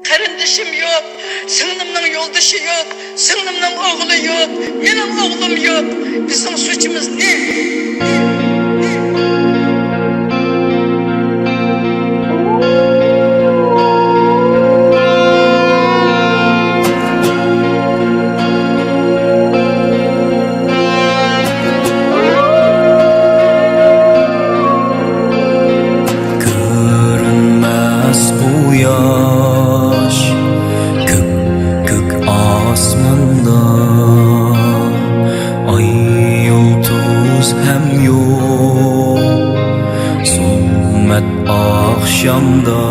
kardeşim yok, sınırımın yoldaşı yok, sınırımın oğlu yok, benim oğlum yok. Bizim suçumuz ne? Görünmez bu yaş kök kök asmanda, ay yıldız hem yok, zulmet akşamda,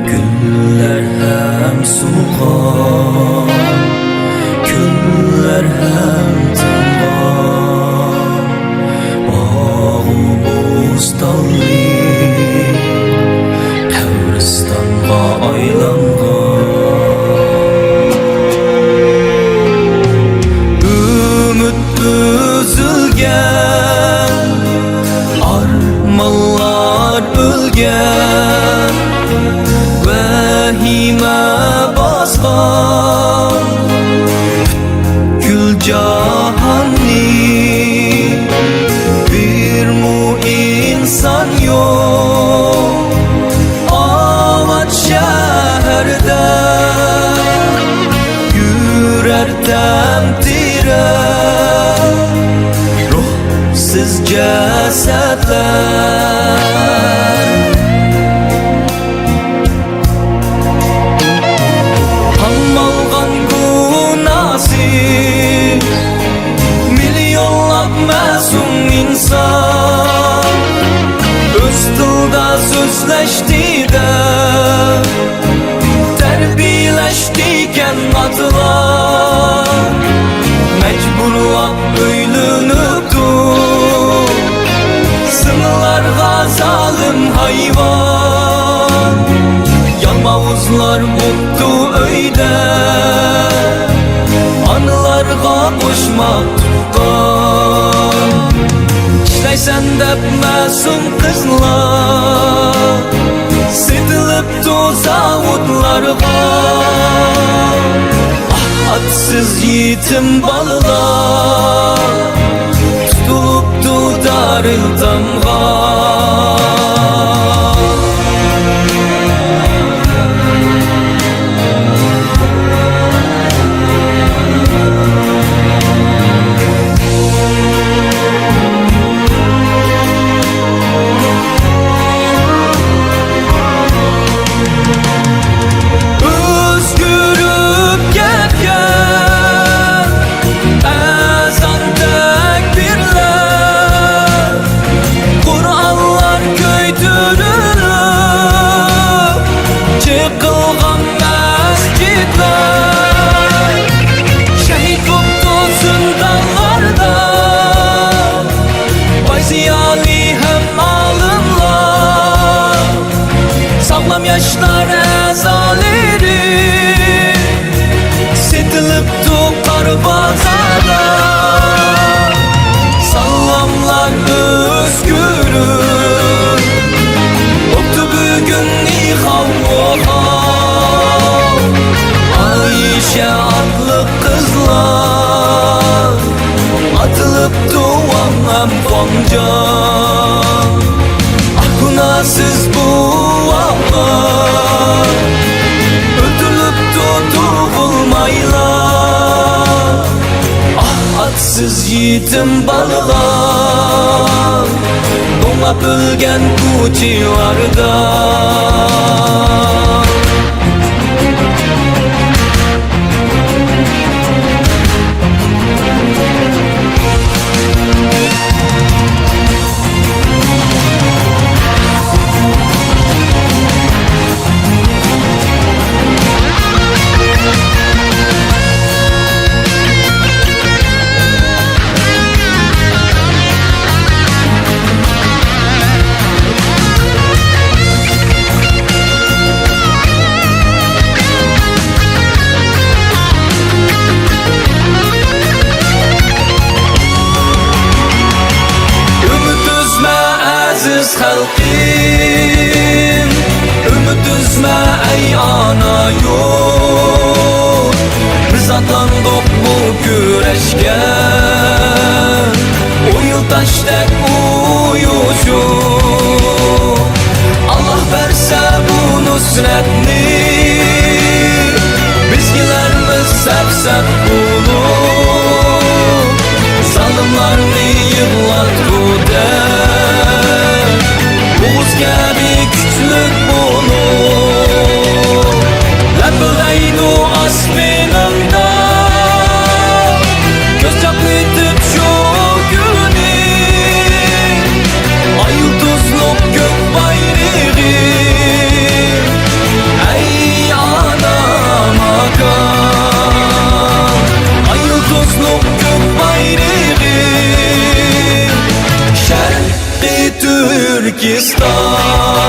güller hem sulgan, güller hem tılgan, bağımız dallı kabristanğa aylangan. Ümit üzülgen, armanlar ölgen, vahime basgan gül cahanni, bir mu insan yok avat şehirde, yürer temtire ruhsuz cesetler. Hammalgan günahsiz milyonlab masum insan, öz tilda sözleşti de terbiyeleştiken atlar, mecburlap öylünüptü sınırlarga zalim hayvan. Yalmavuzlar mutlu öyde, anılarga koşmak tutkal. İşleysen dep masum kızlar setilip zavutlarga, ahatsız yetim balalar tutuluptu darildamga. Sağlam yaşlar ezaleri setilip tukar bazada, sağlamlar özgürür oktu bugün nihav ohav. Ayşe adlı kızlar atılıp duam hem koncan. Günahsız bu ağlar öldürüp tutulmaylar, ahatsız yetim balalar donap ölgen kuchilarda. Halkım, ümit üzme ey ana yurt. Biz atlandık bu güreşke, o yıl taştek uyuşup. Allah verse bu nusretni, bizgilerimiz sep bulup. Zalimlarni yığlatgude, Oğuz gibi küçlük bulup. Lepileydu asminimda, göz çapıytıp şu günü. Ay yıldızlık gök bayrağı, ey anam akan. Ay yıldızlık gök bayrağı, Şerqi Türkistan.